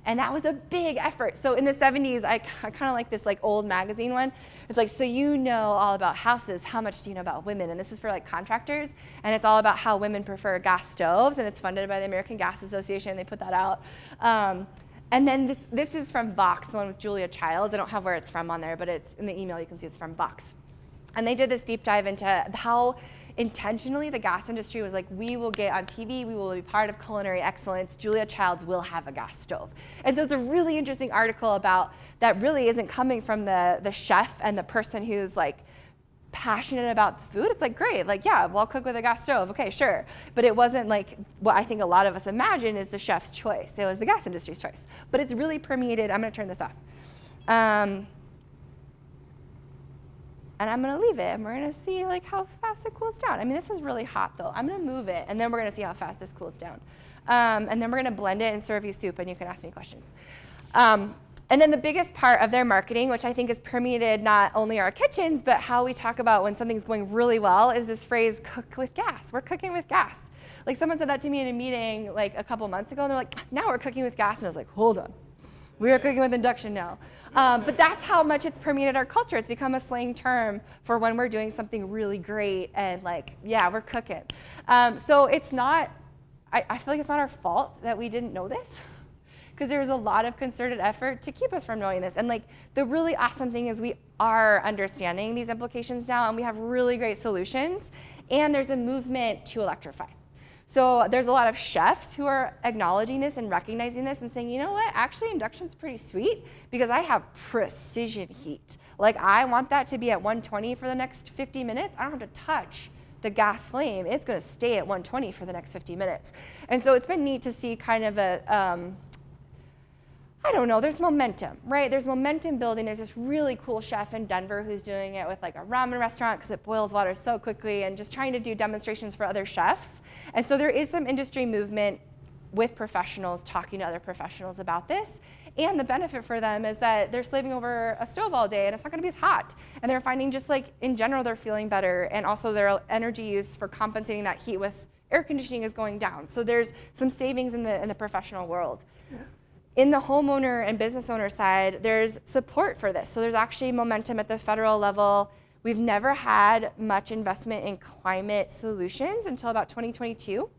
And that was a big effort. So in the 70s, I kind of like this like old magazine one. It's like, so you know all about houses, how much do you know about women? And this is for like contractors, and it's all about how women prefer gas stoves, and it's funded by the American Gas Association. They put that out. And then this is from Vox, the one with Julia Childs. I don't have where it's from on there, but it's in the email. You can see it's from Vox. And they did this deep dive into how intentionally the gas industry was like, we will get on TV, we will be part of culinary excellence, Julia Childs will have a gas stove. And so it's a really interesting article about that really isn't coming from the chef and the person who's like passionate about the food. It's like, great, like, yeah, well, I'll cook with a gas stove, okay, sure. But it wasn't like what I think a lot of us imagine is the chef's choice. It was the gas industry's choice. But it's really permeated. I'm gonna turn this off. And I'm gonna leave it, and we're gonna see like how fast it cools down. I mean, this is really hot though. I'm gonna move it, and then we're gonna see how fast this cools down. And then we're gonna blend it and serve you soup, and you can ask me questions. And then the biggest part of their marketing, which I think has permeated not only our kitchens, but how we talk about when something's going really well, is this phrase, cook with gas. We're cooking with gas. Like someone said that to me in a meeting like a couple months ago, and they're like, now we're cooking with gas. And I was like, hold on. We are cooking with induction now. But that's how much it's permeated our culture. It's become a slang term for when we're doing something really great and like, yeah, we're cooking. So it's not, I feel like it's not our fault that we didn't know this, because there's a lot of concerted effort to keep us from knowing this. And like the really awesome thing is we are understanding these implications now, and we have really great solutions, and there's a movement to electrify. So there's a lot of chefs who are acknowledging this and recognizing this and saying, you know what, actually induction's pretty sweet because I have precision heat. Like I want that to be at 120 for the next 50 minutes. I don't have to touch the gas flame. It's gonna stay at 120 for the next 50 minutes. And so it's been neat to see kind of a, I don't know, there's momentum, right? There's momentum building. There's this really cool chef in Denver who's doing it with like a ramen restaurant because it boils water so quickly, and just trying to do demonstrations for other chefs. And so there is some industry movement with professionals talking to other professionals about this. And the benefit for them is that they're slaving over a stove all day and it's not gonna be as hot. And they're finding just like in general, they're feeling better, and also their energy use for compensating that heat with air conditioning is going down. So there's some savings in the professional world. In the homeowner and business owner side, there's support for this. So there's actually momentum at the federal level. We've never had much investment in climate solutions until about 2022.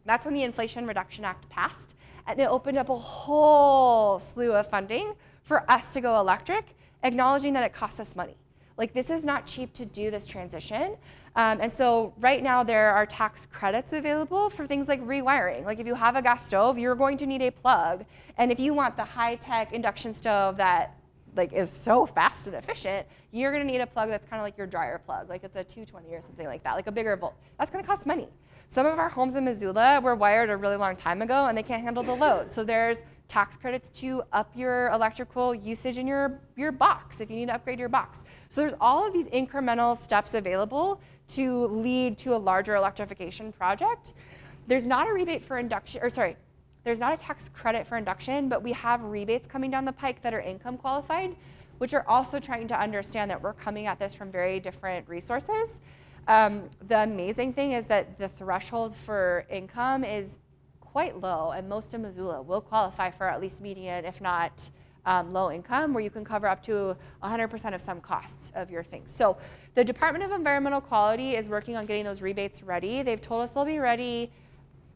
That's when the Inflation Reduction Act passed, and it opened up a whole slew of funding for us to go electric, acknowledging that it costs us money. Like this is not cheap to do this transition. And so right now there are tax credits available for things like rewiring. Like if you have a gas stove, you're going to need a plug. And if you want the high-tech induction stove that like is so fast and efficient, you're gonna need a plug that's kind of like your dryer plug. Like it's a 220 or something like that, like a bigger volt. That's gonna cost money. Some of our homes in Missoula were wired a really long time ago and they can't handle the load. So there's tax credits to up your electrical usage in your box if you need to upgrade your box. So there's all of these incremental steps available to lead to a larger electrification project. There's not a rebate for induction, or sorry, there's not a tax credit for induction, but we have rebates coming down the pike that are income qualified, which are also trying to understand that we're coming at this from very different resources. The amazing thing is that the threshold for income is quite low, and most of Missoula will qualify for at least median, if not low income, where you can cover up to 100% of some costs of your things. So the Department of Environmental Quality is working on getting those rebates ready. They've told us they'll be ready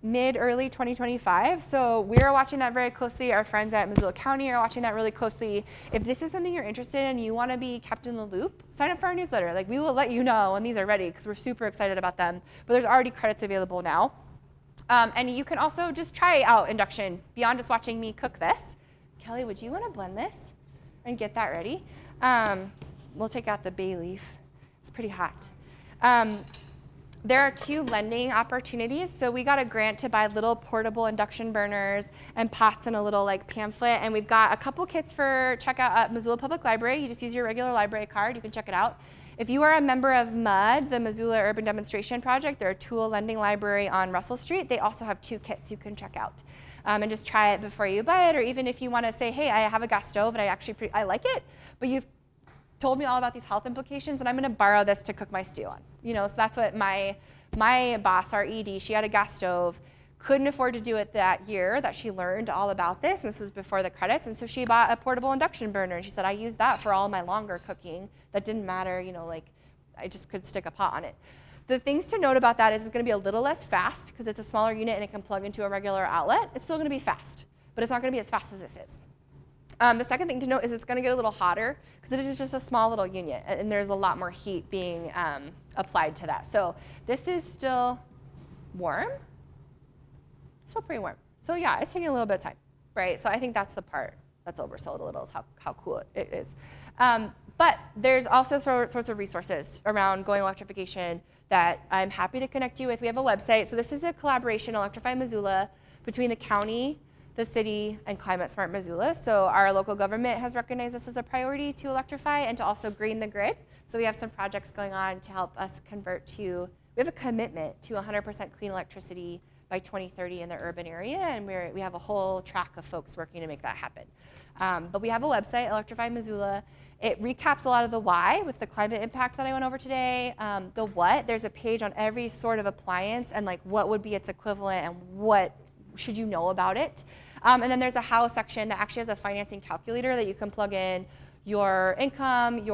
mid-early 2025. So we're watching that very closely. Our friends at Missoula County are watching that really closely. If this is something you're interested in, you want to be kept in the loop, sign up for our newsletter. Like we will let you know when these are ready because we're super excited about them. But there's already credits available now. And you can also just try out induction beyond just watching me cook this. Kelly, would you want to blend this and get that ready? We'll take out the bay leaf. It's pretty hot. There are 2 lending opportunities. So we got a grant to buy little portable induction burners and pots and a little like pamphlet. And we've got a couple kits for checkout at Missoula Public Library. You just use your regular library card. You can check it out. If you are a member of MUD, the Missoula Urban Demonstration Project, they're a tool lending library on Russell Street. They also have 2 kits you can check out. And just try it before you buy it, or even if you want to say, hey, I have a gas stove and I like it, but you've told me all about these health implications, and I'm going to borrow this to cook my stew on. You know, so that's what my boss, our ED, she had a gas stove, couldn't afford to do it that year that she learned all about this, and this was before the credits, and so she bought a portable induction burner, and she said, I used that for all my longer cooking. That didn't matter, you know, like I just could stick a pot on it. The things to note about that is it's going to be a little less fast because it's a smaller unit and it can plug into a regular outlet. It's still going to be fast, but it's not going to be as fast as this is. The second thing to note is it's going to get a little hotter because it is just a small little unit, and there's a lot more heat being applied to that. So this is still warm, still pretty warm. So yeah, it's taking a little bit of time, right? So I think that's the part that's oversold a little, is how cool it is. But there's also sorts of resources around going electrification that I'm happy to connect you with. We have a website. So this is a collaboration, Electrify Missoula, between the county, the city, and Climate Smart Missoula. So our local government has recognized this as a priority to electrify and to also green the grid. So we have some projects going on to help us convert to, we have a commitment to 100% clean electricity by 2030 in the urban area, and we have a whole track of folks working to make that happen. But we have a website, Electrify Missoula. It recaps a lot of the why with the climate impact that I went over today. The what, there's a page on every sort of appliance and like what would be its equivalent and what should you know about it. And then there's a how section that actually has a financing calculator that you can plug in your income,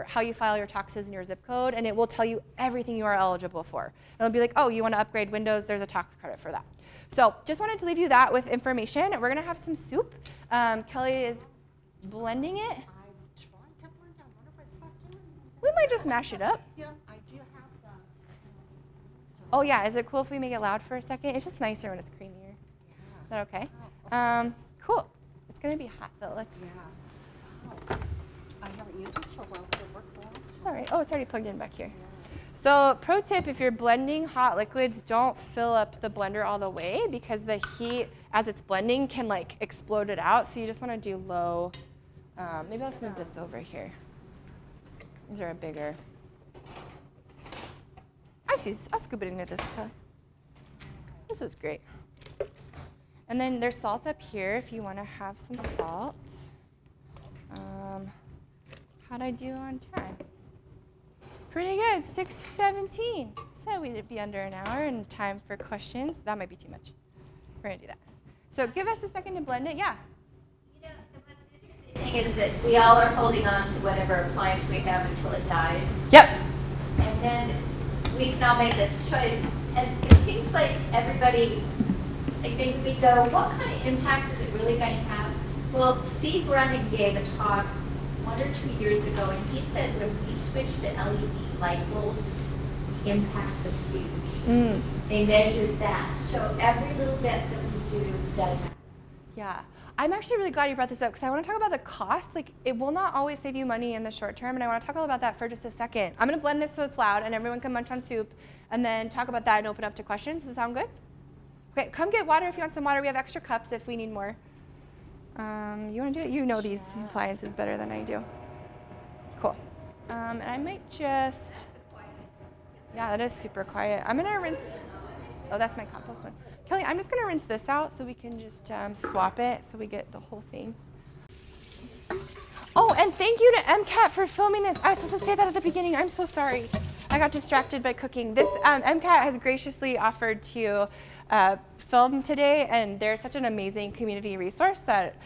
how you file your taxes, and your zip code, and it will tell you everything you are eligible for. And it'll be like, oh, you want to upgrade Windows, there's a tax credit for that. So just wanted to leave you that with information. We're going to have some soup. Kelly is blending it. We might just mash it up. Yeah, I do have the. Oh yeah, is it cool if we make it loud for a second? It's just nicer when it's creamier. Is that okay? Cool. It's going to be hot though. Let's. Yeah. I haven't used this for a while, but it worked the last time. It's all right. Oh, it's already plugged in back here. So pro tip, if you're blending hot liquids, don't fill up the blender all the way because the heat as it's blending can like explode it out. So you just want to do low. Maybe I'll just move this over here. These are a bigger. I'll scoop it into this. This is great. And then there's salt up here if you want to have some salt. How'd I do on time? Pretty good, 6:17. Said we'd be under an hour and time for questions. That might be too much. We're gonna do that. So give us a second to blend it, yeah. You know, the most interesting thing is that we all are holding on to whatever appliance we have until it dies. Yep. And then we can all make this choice. And it seems like everybody, I think we go, what kind of impact is it really going to have? Well, Steve Running gave a talk 1 or 2 years ago, and he said when we switched to LED light bulbs, the impact was huge. They measured that. So every little bit that we do does that. Yeah. I'm actually really glad you brought this up because I want to talk about the cost. Like, it will not always save you money in the short term, and I want to talk about that for just a second. I'm going to blend this so it's loud and everyone can munch on soup, and then talk about that and open up to questions. Does it sound good? Okay, come get water if you want some water. We have extra cups if we need more. You want to do it? You know these appliances better than I do. Cool. And I might just, yeah, that is super quiet. I'm going to rinse, oh, that's my compost one. Kelly, I'm just going to rinse this out so we can just swap it so we get the whole thing. Oh, and thank you to MCAT for filming this. I was supposed to say that at the beginning. I'm so sorry. I got distracted by cooking. This MCAT has graciously offered to film today, and they're such an amazing community resource that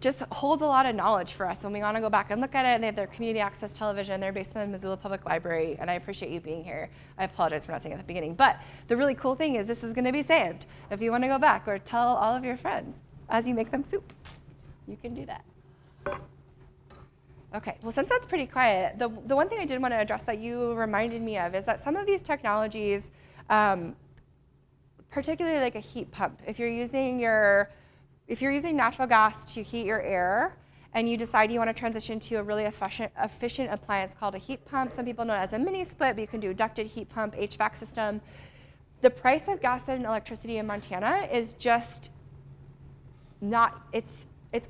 just holds a lot of knowledge for us when we want to go back and look at it. And they have their community access television. They're based in the Missoula Public Library, and I appreciate you being here. I apologize for not saying it at the beginning. But the really cool thing is this is going to be saved if you want to go back or tell all of your friends as you make them soup. You can do that. Okay, well, since that's pretty quiet, the one thing I did want to address that you reminded me of is that some of these technologies, particularly like a heat pump, if you're using natural gas to heat your air and you decide you want to transition to a really efficient appliance called a heat pump, some people know it as a mini split, but you can do a ducted heat pump, HVAC system. The price of gas and electricity in Montana is just not, it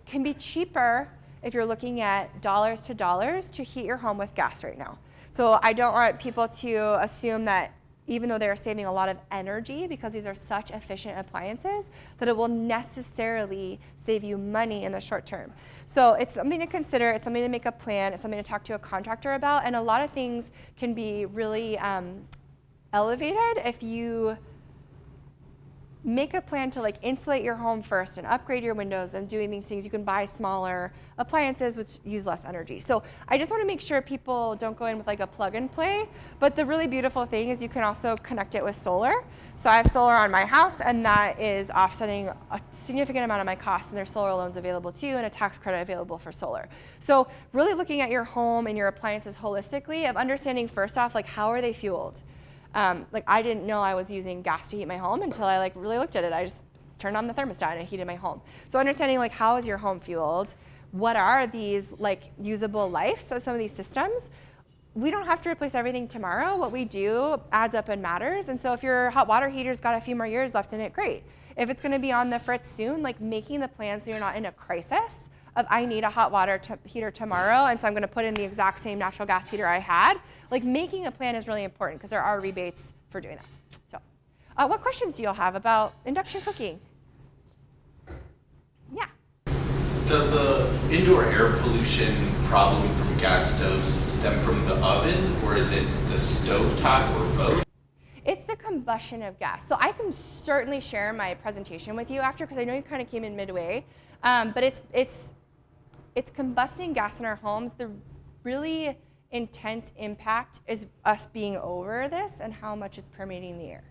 can be cheaper if you're looking at dollars to heat your home with gas right now. So I don't want people to assume that even though they're saving a lot of energy because these are such efficient appliances, that it will necessarily save you money in the short term. So it's something to consider, it's something to make a plan, it's something to talk to a contractor about, and a lot of things can be really elevated if you make a plan to like insulate your home first and upgrade your windows and doing these things. You can buy smaller appliances which use less energy. So I just want to make sure people don't go in with like a plug and play. But the really beautiful thing is you can also connect it with solar. So I have solar on my house, and that is offsetting a significant amount of my costs, and there's solar loans available too and a tax credit available for solar. So really looking at your home and your appliances holistically, of understanding first off, like how are they fueled? Like I didn't know I was using gas to heat my home until I like really looked at it. I just turned on the thermostat and I heated my home. So understanding like how is your home fueled? What are these like usable life? So some of these systems, we don't have to replace everything tomorrow. What we do adds up and matters. And so if your hot water heater's got a few more years left in it, great. If it's gonna be on the fritz soon, like making the plan so you're not in a crisis of I need a hot water heater tomorrow, and so I'm going to put in the exact same natural gas heater I had. Like making a plan is really important because there are rebates for doing that. So, what questions do you all have about induction cooking? Yeah. Does the indoor air pollution problem from gas stoves stem from the oven, or is it the stovetop, or both? It's the combustion of gas. So I can certainly share my presentation with you after, because I know you kind of came in midway. But it's combusting gas in our homes. The really intense impact is us being over this and how much it's permeating the air.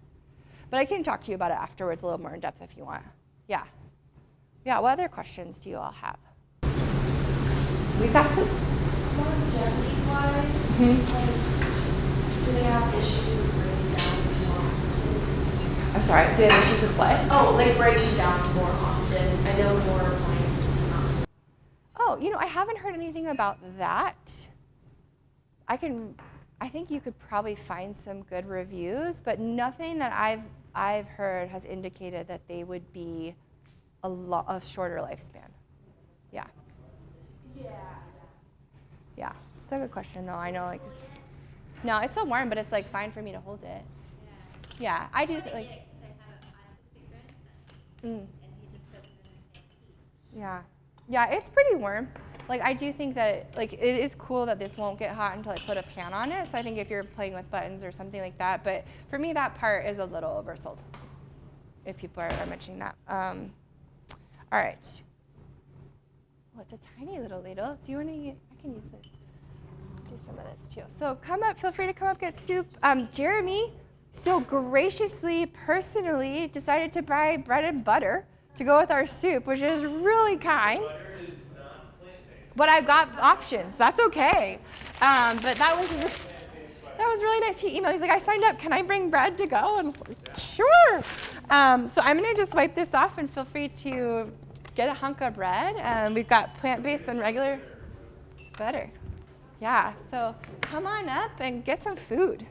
But I can talk to you about it afterwards a little more in depth if you want. Yeah. Yeah, what other questions do you all have? We've got some. Longevity-wise, like, do they have issues with breaking down more often? I'm sorry, do they have issues with what? Oh, like breaking down more often. I know more appliances do not. Oh, you know, I haven't heard anything about that. I think you could probably find some good reviews, but nothing that I've heard has indicated that they would be a shorter lifespan. Yeah. Yeah. It's a good question though. I know like no, it's still warm, but it's like fine for me to hold it. Yeah, I do think like I have an autistic grandson, and he just doesn't understand heat. yeah, it's pretty warm. Like I do think that it is cool that this won't get hot until I put a pan on it. So I think if you're playing with buttons or something like that, but for me that part is a little oversold. If people are mentioning that. All right. Well, it's a tiny little ladle. Do you want to? I can use this. Do some of this too. So come up. Feel free to come up, get soup. Jeremy so graciously, personally decided to buy bread and butter to go with our soup, which is really kind. Butter is not plant-based. But I've got options. That's okay. But that was really nice. He emailed. He's like, I signed up. Can I bring bread to go? And I was like, sure. So I'm gonna just wipe this off, and feel free to get a hunk of bread. We've got plant-based and regular butter. Yeah. So come on up and get some food.